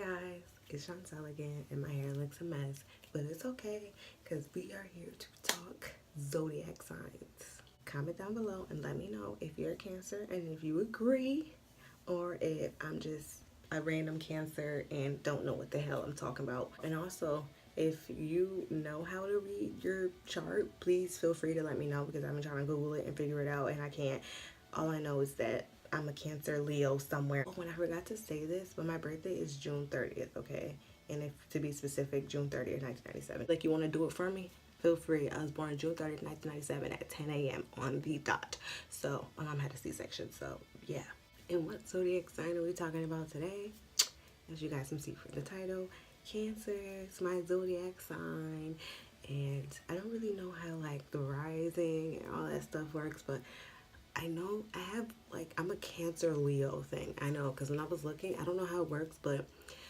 guys, it's Chantel again, and my hair looks a mess, but it's okay because we are here to talk zodiac signs. Comment down below and let me know if you're a Cancer and if you agree, or if I'm just a random Cancer and don't know what the hell I'm talking about. And also, if you know how to read your chart, please feel free to let me know because I've been trying to Google it and figure it out and I can't. All I know is that I'm a Cancer Leo somewhere. Oh, and I forgot to say this, but my birthday is June 30th, okay? And if to be specific, June 30th, 1997. Like, you want to do it for me? Feel free. I was born June 30th, 1997 at 10 a.m. on the dot. So, my mom had a C-section, so yeah. And what zodiac sign are we talking about today? As you guys can see from the title, Cancer is my zodiac sign. And I don't really know how, like, the rising and all that stuff works, but I know I have, like, I'm a Cancer Leo thing. I know, because when I was looking, I don't know how it works, but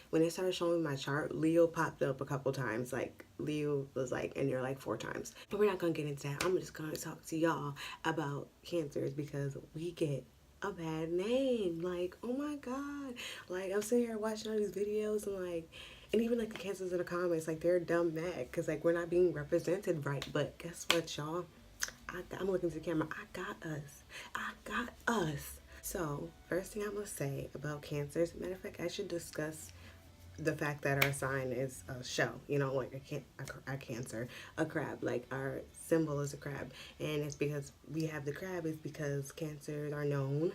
when they started showing my chart, Leo popped up a couple times. Like, Leo was like in there like 4 times. But we're not going to get into that. I'm just going to talk to y'all about Cancers because we get a bad name. Like, oh my God. Like, I'm sitting here watching all these videos and like, and even like the Cancers in the comments, like, they're dumb mad because like we're not being represented right. But guess what, y'all? I'm looking to the camera. I got us. I got us. So, first thing I'm going to say about Cancers, matter of fact, I should discuss the fact that our sign is a shell, you know, like a Cancer, a crab. Like, our symbol is a crab. And it's because we have the crab is because Cancers are known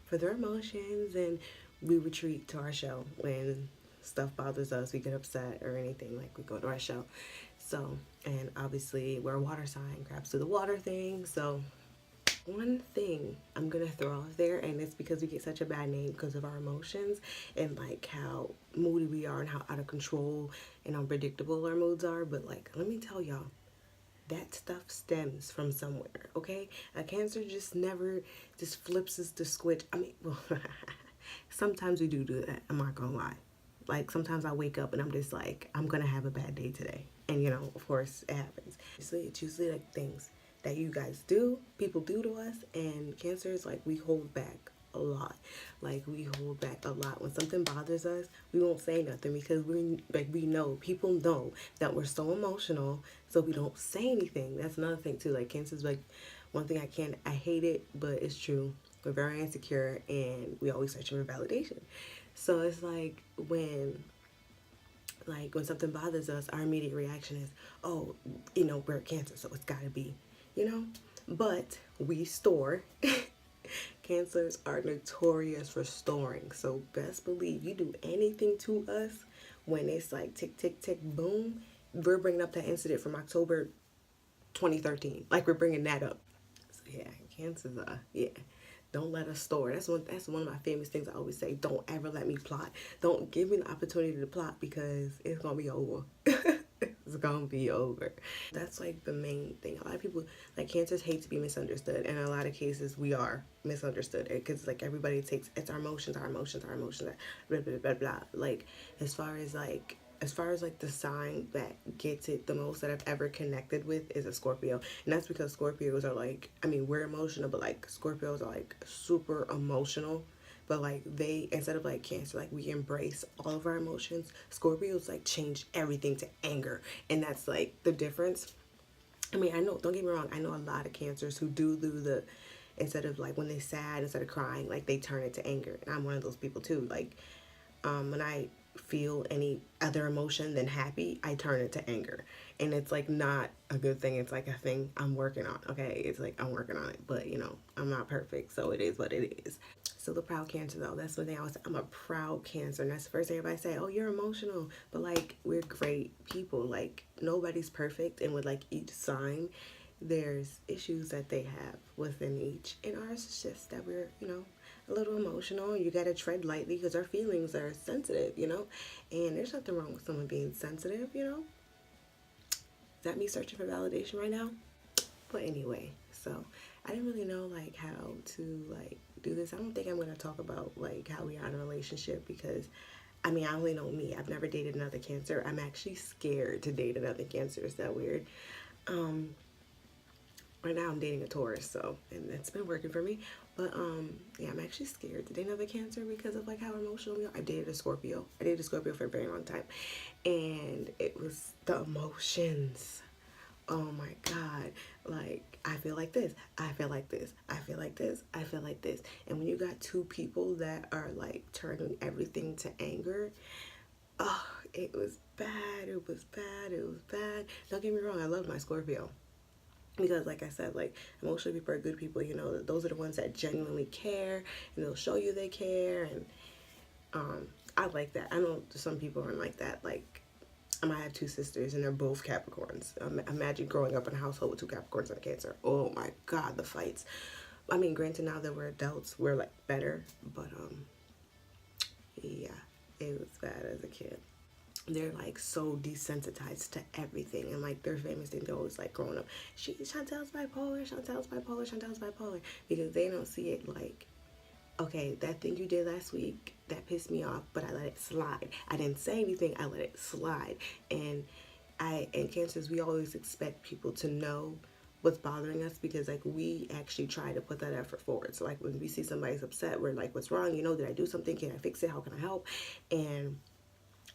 for their emotions, and we retreat to our shell when stuff bothers us, we get upset or anything, like we go to our shell. So, and obviously we're a water sign, crabs do the water thing. So one thing I'm gonna throw out there, and it's because we get such a bad name because of our emotions and like how moody we are and how out of control and unpredictable our moods are. But like, let me tell y'all, that stuff stems from somewhere, okay? A Cancer just never just flips the switch. I mean, well, sometimes we do that, I'm not gonna lie. Like, sometimes I wake up and I'm just like, I'm gonna have a bad day today. And you know, of course, it happens. It's usually like things that you guys do, people do to us, and Cancer is like, we hold back a lot. Like, we hold back a lot. When something bothers us, we won't say nothing because we know, people know that we're so emotional, so we don't say anything. That's another thing too. Like, Cancer's like, one thing I hate it, but it's true. We're very insecure and we always search for validation. So it's like when something bothers us, our immediate reaction is, oh, you know, we're Cancer, so it's gotta be, you know. But we store. Cancers are notorious for storing, so best believe you do anything to us when it's like tick tick tick boom, we're bringing up that incident from October 2013. Like, we're bringing that up. So yeah, Cancers are, yeah, don't let us store. That's one of my famous things I always say. Don't ever let me plot. Don't give me the opportunity to plot because it's gonna be over. It's gonna be over. That's like the main thing. A lot of people, like, Cancers hate to be misunderstood, and in a lot of cases we are misunderstood because like everybody takes, it's our emotions, blah blah blah blah. Like, as far as like the sign that gets it the most that I've ever connected with is a Scorpio. And that's because Scorpios are like, I mean, we're emotional, but like Scorpios are like super emotional. But like, they, instead of like Cancer, like, we embrace all of our emotions. Scorpios like change everything to anger. And that's like the difference. I mean, I know, don't get me wrong, I know a lot of Cancers who do the, instead of like when they're sad, instead of crying, like they turn it to anger. And I'm one of those people too. Like, when I feel any other emotion than happy, I turn it to anger. And it's like not a good thing. It's like a thing I'm working on, okay? It's like I'm working on it, but you know, I'm not perfect, so it is what it is. So the proud Cancer though, that's one thing I always say, I'm a proud Cancer. And that's the first thing everybody say, oh, you're emotional. But like, we're great people. Like, nobody's perfect, and with like each sign, there's issues that they have within each. And ours is just that we're, you know, a little emotional. You gotta tread lightly because our feelings are sensitive, you know. And there's nothing wrong with someone being sensitive, you know. Is that me searching for validation right now? But anyway, so I didn't really know like how to like do this. I don't think I'm gonna talk about like how we are in a relationship because I mean, I only know me. I've never dated another Cancer. I'm actually scared to date another Cancer. Is that weird? right now I'm dating a Taurus, so, and it's been working for me. But yeah, I'm actually scared to date another Cancer because of like how emotional we are. I dated a Scorpio. I dated a Scorpio for a very long time, and it was the emotions. Oh my God, like I feel like this, I feel like this, I feel like this, I feel like this. And when you got two people that are like turning everything to anger, oh, it was bad, it was bad, it was bad. Don't get me wrong, I love my Scorpio. Because like I said, like emotionally people are good people, you know, those are the ones that genuinely care and they'll show you they care. And I like that. I know some people aren't like that. Like I have two sisters and they're both Capricorns. Imagine growing up in a household with two Capricorns and a Cancer. Oh my God, the fights. I mean, granted, now that we're adults, we're like better, but yeah, it was bad as a kid. They're like so desensitized to everything, and like their famous thing, they're always like growing up, Chantel's bipolar, Chantel's bipolar, Chantel's bipolar, because they don't see it like, okay, that thing you did last week that pissed me off, but I let it slide. I didn't say anything, I let it slide. And and Cancers, we always expect people to know what's bothering us because like we actually try to put that effort forward. So like when we see somebody's upset, we're like, what's wrong? You know, did I do something? Can I fix it? How can I help? And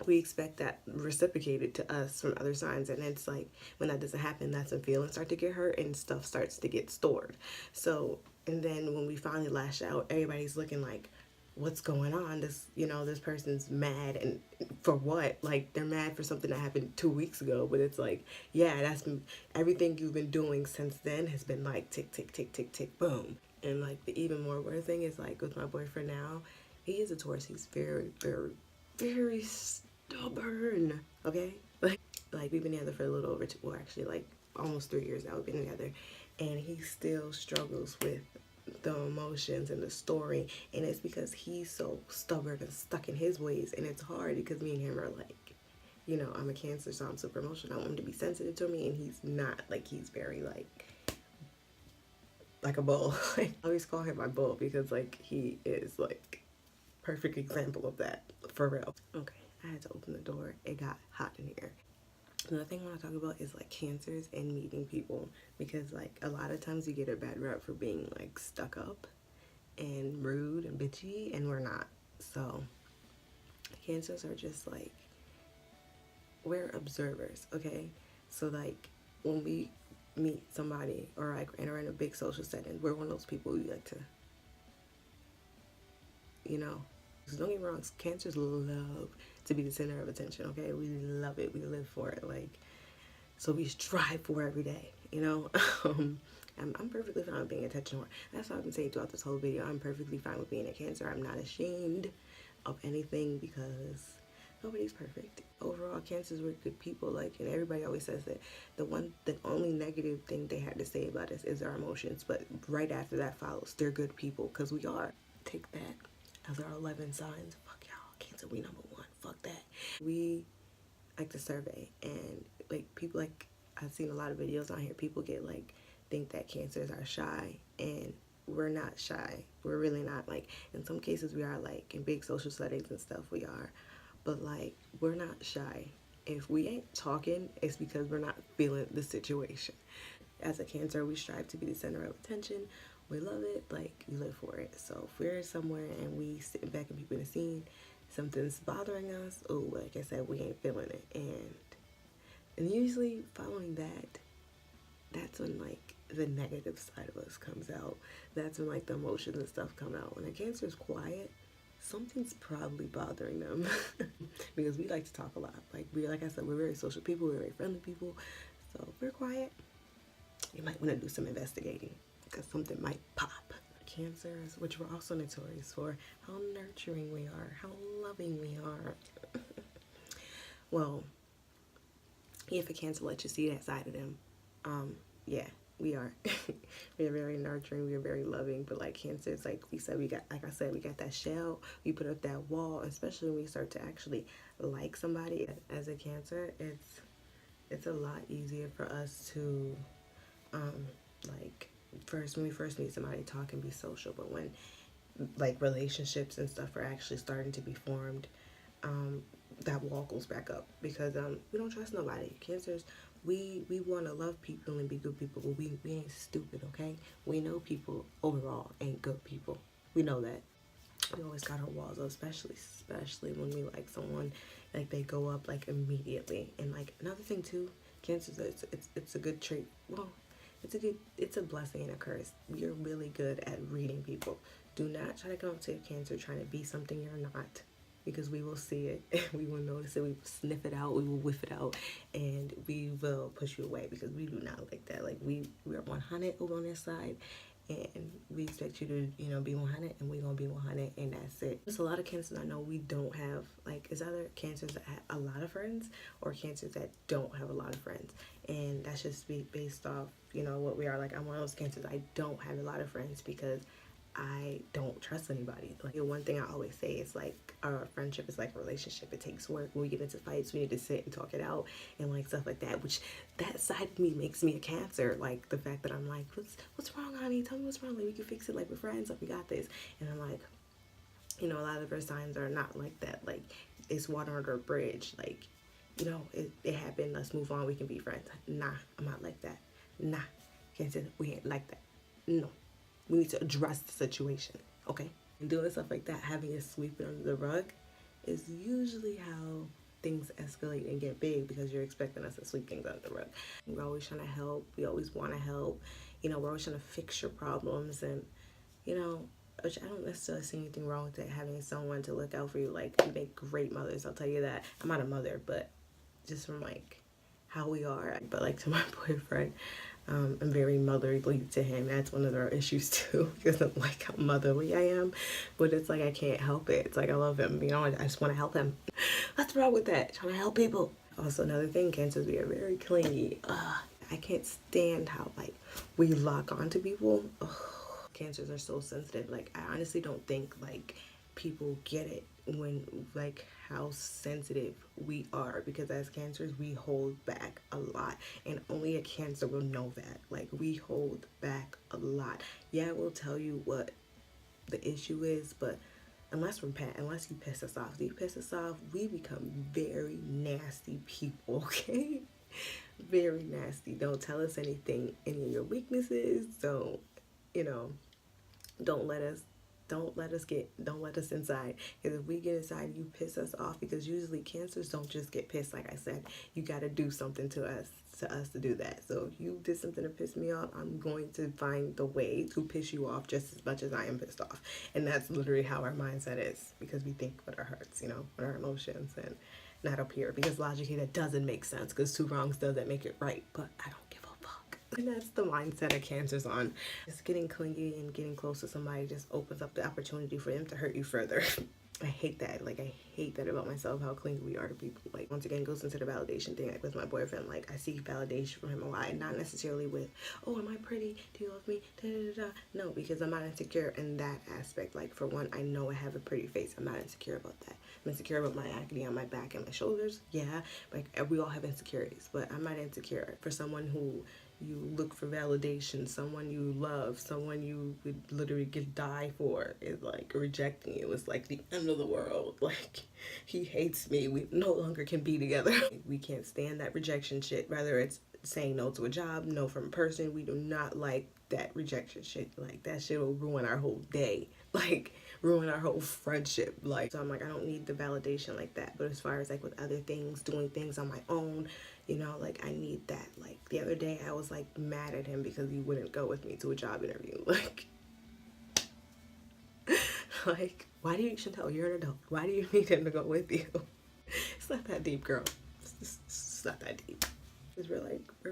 we expect that reciprocated to us from other signs. And it's like when that doesn't happen, that's when feelings start to get hurt and stuff starts to get stored. So and then when we finally lash out, everybody's looking like, what's going on? This, you know, this person's mad, and for what? Like they're mad for something that happened 2 weeks ago, but it's like, yeah, that's been, everything you've been doing since then has been like tick tick tick tick tick boom. And like the even more weird thing is like with my boyfriend now, he is a Taurus. He's very very very stubborn. Okay, like we've been together for a little over two, well actually like almost 3 years now we've been together, and he still struggles with the emotions and the story, and it's because he's so stubborn and stuck in his ways. And it's hard because me and him are like, you know, I'm a Cancer, so I'm super emotional. I want him to be sensitive to me, and he's not. Like he's very like a bull. I always call him my bull because like he is like perfect example of that, for real. Okay, I had to open the door, it got hot in here. Another thing I want to talk about is like Cancers and meeting people, because like a lot of times you get a bad rep for being like stuck up and rude and bitchy, and we're not. So Cancers are just like, we're observers, okay? So like when we meet somebody or like enter in a big social setting, we're one of those people who like to, you know, don't get me wrong, Cancers love to be the center of attention, okay? We love it, we live for it, like, so we strive for every day, you know? I'm perfectly fine with being attention whore. That's what I've been saying throughout this whole video. I'm perfectly fine with being a Cancer. I'm not ashamed of anything because nobody's perfect. Overall, Cancers were good people, like, and everybody always says that the only negative thing they had to say about us is our emotions, but right after that follows, they're good people, because we are. Take that as our 11 signs. Fuck y'all, Cancer, we number one. Fuck that. We like the survey, and like people, like I've seen a lot of videos on here, people get like think that Cancers are shy, and we're not shy. We're really not. Like in some cases we are, like in big social settings and stuff we are, but like we're not shy. If we ain't talking, it's because we're not feeling the situation. As a Cancer, we strive to be the center of attention. We love it, like we live for it. So if we're somewhere and we sitting back and people in the scene, something's bothering us, oh, like I said, we ain't feeling it. And usually following that, that's when like the negative side of us comes out. That's when like the emotions and stuff come out. When a Cancer is quiet, something's probably bothering them. Because we like to talk a lot. Like I said, we're very social people, we're very friendly people. So if we're quiet, you might want to do some investigating, because something might pop. Cancers, which we're also notorious for, how nurturing we are, how loving we are. Well, if a Cancer lets you see that side of them, yeah, we are. We are very nurturing, we are very loving, but like Cancers, like we said, we got that shell, we put up that wall, especially when we start to actually like somebody. As a Cancer, it's a lot easier for us to like when we first meet somebody, talk and be social, but when like relationships and stuff are actually starting to be formed, that wall goes back up because we don't trust nobody. Cancers, we want to love people and be good people, but we ain't stupid, okay? We know people overall ain't good people. We know that. We always got our walls up, especially when we like someone, like they go up like immediately. And like another thing too, cancers, it's a good trait. Well, it's a blessing and a curse. You're really good at reading people. Do not try to come up to a Cancer trying to be something you're not, because we will see it, we will notice it, we will sniff it out, we will whiff it out, and we will push you away because we do not like that. Like we are 100 over on this side, and we expect you to, you know, be 100, and we're gonna be 100, and that's it. There's a lot of Cancers I know we don't have, like, it's either Cancers that have a lot of friends or Cancers that don't have a lot of friends, and that's just based off, you know, what we are. Like, I'm one of those Cancers, I don't have a lot of friends because I don't trust anybody. Like, the one thing I always say is, like, our friendship is like a relationship. It takes work. When we get into fights, we need to sit and talk it out and like stuff like that, which that side of me makes me a Cancer. Like the fact that I'm like, what's wrong, honey? Tell me what's wrong. Like, we can fix it. Like, we're friends. Like, we got this. And I'm like, you know, a lot of the first times are not like that. Like, it's water under a bridge. Like, you know, it happened. Let's move on. We can be friends. Nah, I'm not like that. Nah, Cancer, we ain't like that. No. We need to address the situation, okay? And doing stuff like that, having it sweep it under the rug, is usually how things escalate and get big because you're expecting us to sweep things under the rug. We're always trying to help. We always want to help. You know, we're always trying to fix your problems. And, you know, which I don't necessarily see anything wrong with it, having someone to look out for you. Like, we make great mothers, I'll tell you that. I'm not a mother, but just from, like, how we are. But, like, to my boyfriend, I'm very motherly to him. That's one of our issues too. He doesn't like how motherly I am, but it's like I can't help it. It's like I love him, you know. I just want to help him. What's wrong with that? Trying to help people. Also, another thing, Cancers, we are very clingy. I can't stand how like we lock onto people. Ugh. Cancers are so sensitive. Like, I honestly don't think like people get it when like how sensitive we are, because as Cancers we hold back a lot, and only a Cancer will know that. Like, we hold back a lot. Yeah, we'll tell you what the issue is, but unless you piss us off, we become very nasty people, okay? Very nasty. Don't tell us anything, any of your weaknesses. Don't, you know, don't let us inside, because if we get inside, you piss us off. Because usually Cancers don't just get pissed. Like I said, you got to do something to us to do that. So if you did something to piss me off, I'm going to find the way to piss you off just as much as I am pissed off. And that's literally how our mindset is, because we think with our hearts, you know, with our emotions, and not up here, because logically that doesn't make sense, because two wrongs doesn't make it right. But I don't give a fuck. And that's the mindset of Cancers on. Just getting clingy and getting close to somebody just opens up the opportunity for them to hurt you further. I hate that. Like, I hate that about myself, how clingy we are to people. Like, once again, goes into the validation thing. Like, with my boyfriend, like, I seek validation from him a lot. Not necessarily with, oh, am I pretty? Do you love me? Da, da, da, da. No, because I'm not insecure in that aspect. Like, for one, I know I have a pretty face. I'm not insecure about that. I'm insecure about my acne on my back and my shoulders. Yeah, like, we all have insecurities. But I'm not insecure for someone who you look for validation, someone you love, someone you would literally die for, is like rejecting you. It's like the end of the world. Like, he hates me. We no longer can be together. We can't stand that rejection shit. Whether it's saying no to a job, no from a person, we do not like that rejection shit. Like, that shit will ruin our whole day. Like, ruin our whole friendship. Like, so I'm like, I don't need the validation like that. But as far as like with other things, doing things on my own, you know, like, I need that. Like, the other day I was like mad at him because he wouldn't go with me to a job interview. Like, why do you, Chantel, you're an adult, why do you need him to go with you? It's not that deep, girl. It's not that deep. Because we're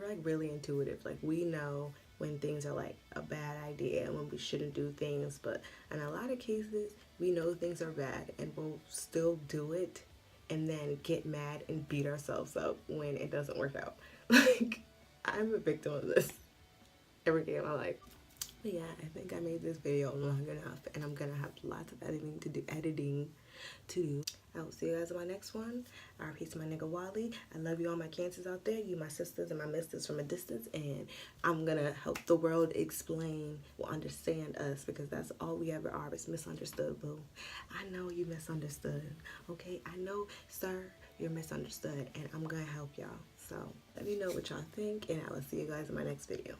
like really intuitive. Like, we know when things are like a bad idea and when we shouldn't do things. But in a lot of cases, we know things are bad and we'll still do it, and then get mad and beat ourselves up when it doesn't work out. Like, I'm a victim of this every day of my life. But yeah, I think I made this video long enough, and I'm gonna have lots of editing to do. to do. I will see you guys in my next one. RP to my nigga Wally. I love you all my cancers out there. You my sisters and my misters from a distance. And I'm going to help the world explain or understand us, because that's all we ever are, is misunderstood, boo. I know you misunderstood. Okay? I know, sir, you're misunderstood. And I'm going to help y'all. So let me know what y'all think. And I will see you guys in my next video.